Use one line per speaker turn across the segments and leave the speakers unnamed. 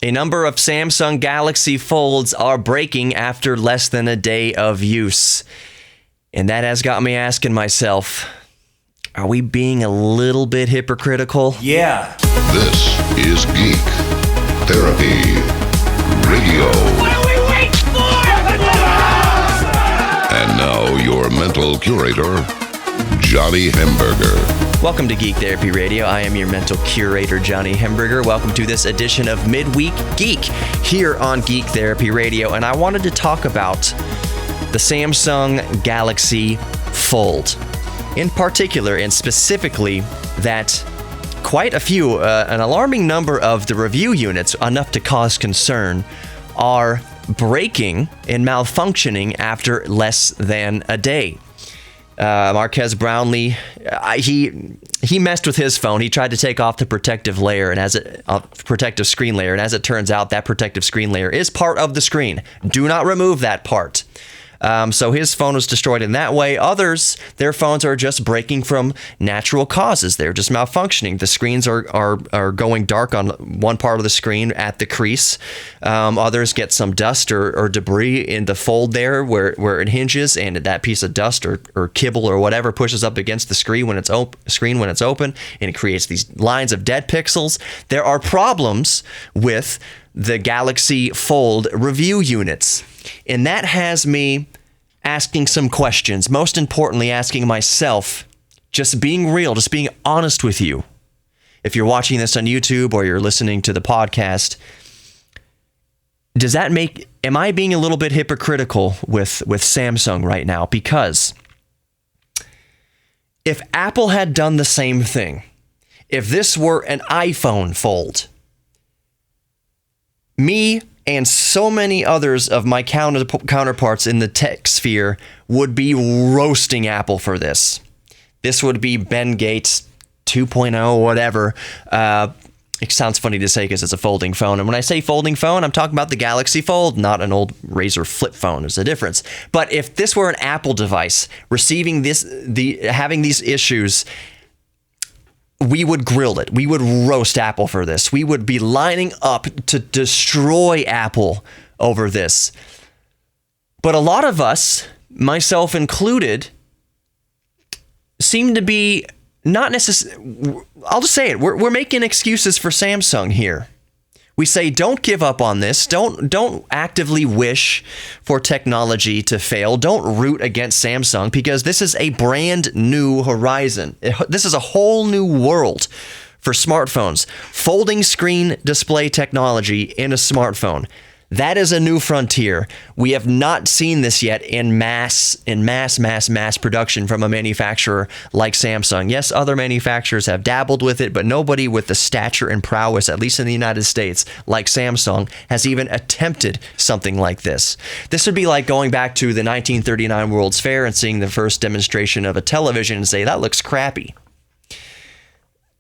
A number of Samsung Galaxy Folds are breaking after less than a day of use. And that has got me asking myself, are we being a little bit hypocritical?
Yeah.
This is Geek Therapy Radio.
What are we waiting for?
And now your mental curator, Johnny Hemberger.
Welcome to Geek Therapy Radio. I am your mental curator, Johnny Hemberger. Welcome to this edition of Midweek Geek here on Geek Therapy Radio. And I wanted to talk about the Samsung Galaxy Fold. In particular, and specifically, that quite a few, an alarming number of the review units, enough to cause concern, are breaking and malfunctioning after less than a day. Marquez Brownlee, he messed with his phone. He tried to take off the protective layer and protective screen layer, and as it turns out, that protective screen layer is part of the screen. Do not remove that part. So his phone was destroyed in that way. Others, their phones are just breaking from natural causes. They're just malfunctioning. The screens are going dark on one part of the screen at the crease. Others get some dust or debris in the fold there where it hinges, and that piece of dust or kibble or whatever pushes up against the screen when it's open, and it creates these lines of dead pixels. There are problems with the Galaxy Fold review units, and that has me asking some questions. Most importantly, asking myself, just being real, just being honest with you. If you're watching this on YouTube or you're listening to the podcast, am I being a little bit hypocritical with Samsung right now? Because if Apple had done the same thing, if this were an iPhone Fold, me and so many others of my counterparts in the tech sphere would be roasting Apple for this. This would be Ben Gates 2.0, whatever. It sounds funny to say because it's a folding phone. And when I say folding phone, I'm talking about the Galaxy Fold, not an old Razr flip phone. There's a difference. But if this were an Apple device receiving having these issues, we would grill it. We would roast Apple for this. We would be lining up to destroy Apple over this. But a lot of us, myself included, seem to be not necessarily... I'll just say it. We're making excuses for Samsung here. We say, don't give up on this. Don't actively wish for technology to fail. Don't root against Samsung, because this is a brand new horizon. This is a whole new world for smartphones. Folding screen display technology in a smartphone. That is a new frontier. We have not seen this yet in mass production from a manufacturer like Samsung. Yes, other manufacturers have dabbled with it, but nobody with the stature and prowess, at least in the United States, like Samsung, has even attempted something like this. This would be like going back to the 1939 World's Fair and seeing the first demonstration of a television and say, that looks crappy.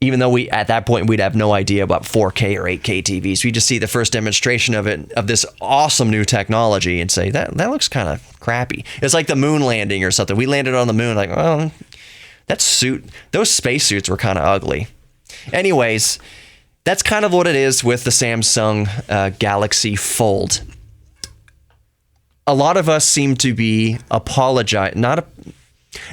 Even though at that point we'd have no idea about 4K or 8K TVs. We just see the first demonstration of this awesome new technology and say, that looks kind of crappy. It's like the moon landing or something. We landed on the moon like, oh, those spacesuits were kind of ugly. Anyways, that's kind of what it is with the Samsung Galaxy Fold. A lot of us seem to be not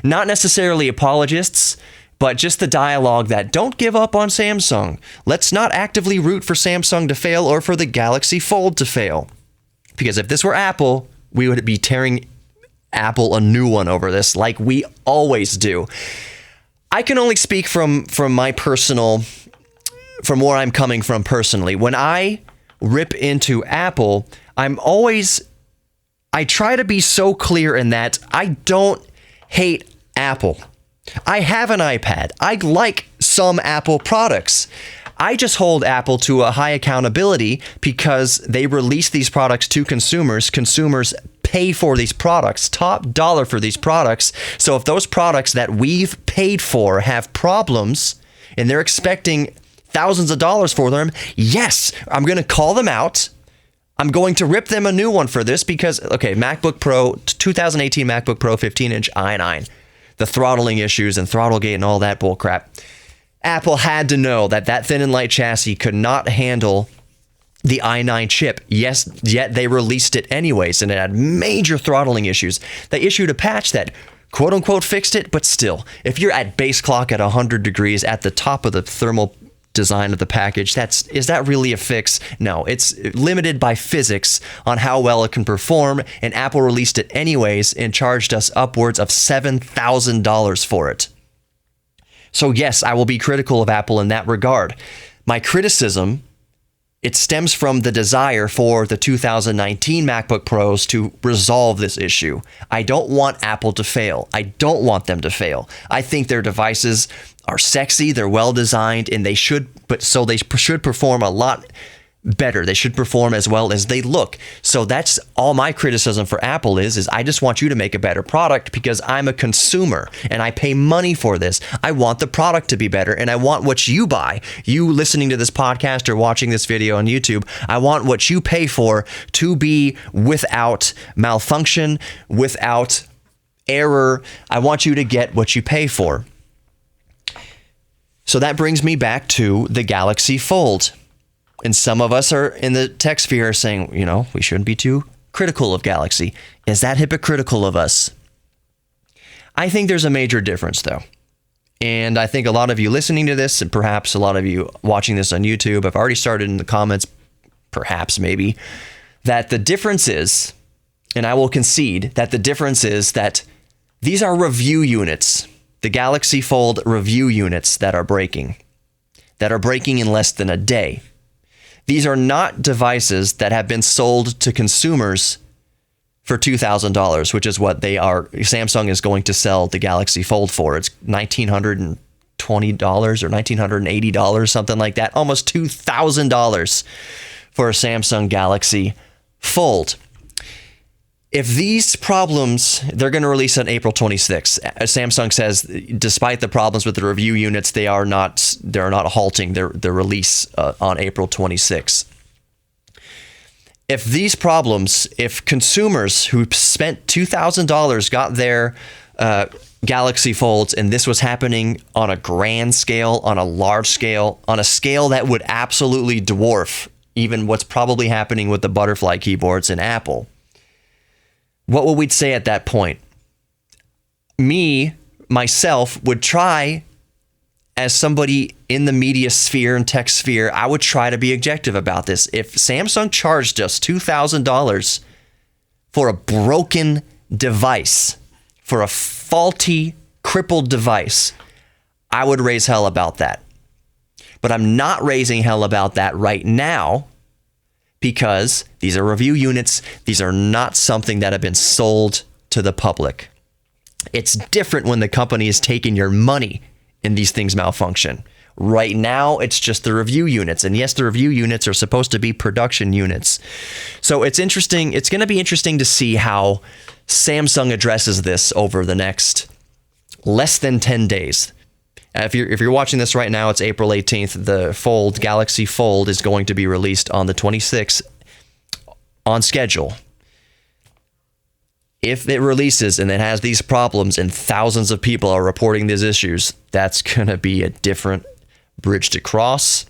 necessarily apologists, but just the dialogue that don't give up on Samsung. Let's not actively root for Samsung to fail or for the Galaxy Fold to fail. Because if this were Apple, we would be tearing Apple a new one over this, like we always do. I can only speak from where I'm coming from personally. When I rip into Apple, I try to be so clear in that I don't hate Apple. I have an iPad. I like some Apple products. I just hold Apple to a high accountability because they release these products to consumers. Consumers pay for these products, top dollar for these products. So if those products that we've paid for have problems and they're expecting thousands of dollars for them, yes, I'm going to call them out. I'm going to rip them a new one for this because, okay, MacBook Pro, 2018 MacBook Pro 15-inch i9. The throttling issues and Throttlegate and all that bullcrap. Apple had to know that thin and light chassis could not handle the i9 chip. Yes, yet they released it anyways, and it had major throttling issues. They issued a patch that quote unquote fixed it, but still, if you're at base clock at 100 degrees at the top of the thermal design of the package, is that really a fix? No, it's limited by physics on how well it can perform, and Apple released it anyways and charged us upwards of $7,000 for it. So yes, I will be critical of Apple in that regard. My criticism, it stems from the desire for the 2019 MacBook Pros to resolve this issue. I don't want Apple to fail. I don't want them to fail. I think their devices are sexy, they're well designed, and they should perform a lot better. They should perform as well as they look. So that's all my criticism for Apple is I just want you to make a better product because I'm a consumer and I pay money for this. I want the product to be better, and I want what you buy, you listening to this podcast or watching this video on YouTube, I want what you pay for to be without malfunction, without error. I want you to get what you pay for. So that brings me back to the Galaxy Fold. And some of us are in the tech sphere saying, we shouldn't be too critical of Galaxy. Is that hypocritical of us? I think there's a major difference, though. And I think a lot of you listening to this, and perhaps a lot of you watching this on YouTube, have already started in the comments, perhaps, maybe, that the difference is, and I will concede that the difference is that these are review units, the Galaxy Fold review units that are breaking in less than a day. These are not devices that have been sold to consumers for $2,000, which is what Samsung is going to sell the Galaxy Fold for. It's $1,920 or $1,980, something like that. Almost $2,000 for a Samsung Galaxy Fold. If these problems, they're going to release on April 26th. Samsung says, despite the problems with the review units, they're not halting their release on April 26th. If these problems, if consumers who spent $2,000 got their Galaxy Folds, and this was happening on a grand scale, on a large scale, on a scale that would absolutely dwarf even what's probably happening with the butterfly keyboards in Apple, what would we say at that point? Myself, would try, as somebody in the media sphere and tech sphere, I would try to be objective about this. If Samsung charged us $2,000 for a broken device, for a faulty, crippled device, I would raise hell about that. But I'm not raising hell about that right now, because these are review units. These are not something that have been sold to the public. It's different when the company is taking your money and these things malfunction. Right now, it's just the review units. And yes, the review units are supposed to be production units. So it's interesting. It's going to be interesting to see how Samsung addresses this over the next less than 10 days. If you're watching this right now, it's April 18th. The Galaxy Fold is going to be released on the 26th on schedule. If it releases and it has these problems and thousands of people are reporting these issues, that's going to be a different bridge to cross.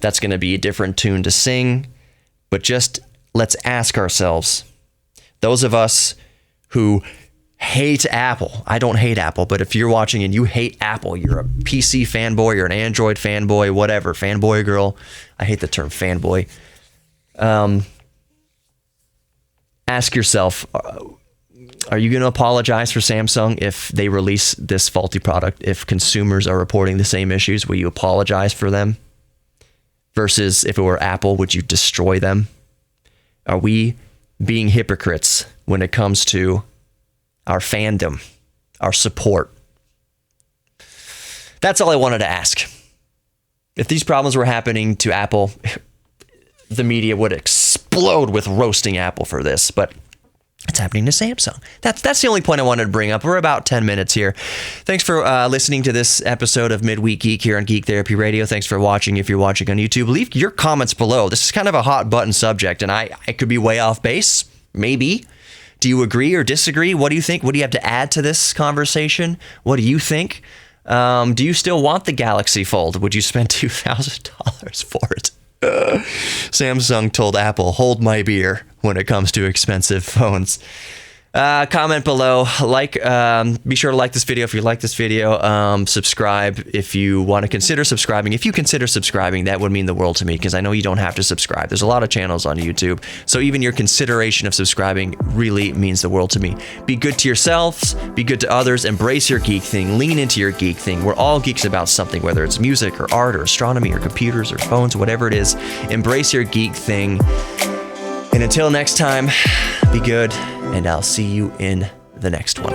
That's going to be a different tune to sing. But just let's ask ourselves, those of us who hate Apple. I don't hate Apple, but if you're watching and you hate Apple, you're a PC fanboy, you're an Android fanboy, whatever, fanboy girl. I hate the term fanboy. Ask yourself, are you going to apologize for Samsung if they release this faulty product? If consumers are reporting the same issues, will you apologize for them? Versus if it were Apple, would you destroy them? Are we being hypocrites when it comes to our fandom, our support? That's all I wanted to ask. If these problems were happening to Apple, the media would explode with roasting Apple for this, but it's happening to Samsung. That's the only point I wanted to bring up. We're about 10 minutes here. Thanks for listening to this episode of Midweek Geek here on Geek Therapy Radio. Thanks for watching. If you're watching on YouTube, leave your comments below. This is kind of a hot button subject, and I could be way off base, maybe. Do you agree or disagree? What do you think? What do you have to add to this conversation? What do you think? Do you still want the Galaxy Fold? Would you spend $2,000 for it? Samsung told Apple, hold my beer when it comes to expensive phones. Comment below. Be sure to like this video if you like this video. Subscribe if you want to consider subscribing. If you consider subscribing, that would mean the world to me, because I know you don't have to subscribe. There's a lot of channels on YouTube, so even your consideration of subscribing really means the world to me. Be good to yourselves. Be good to others. Embrace your geek thing. Lean into your geek thing. We're all geeks about something, whether it's music or art or astronomy or computers or phones, whatever it is. Embrace your geek thing. And until next time, be good, and I'll see you in the next one.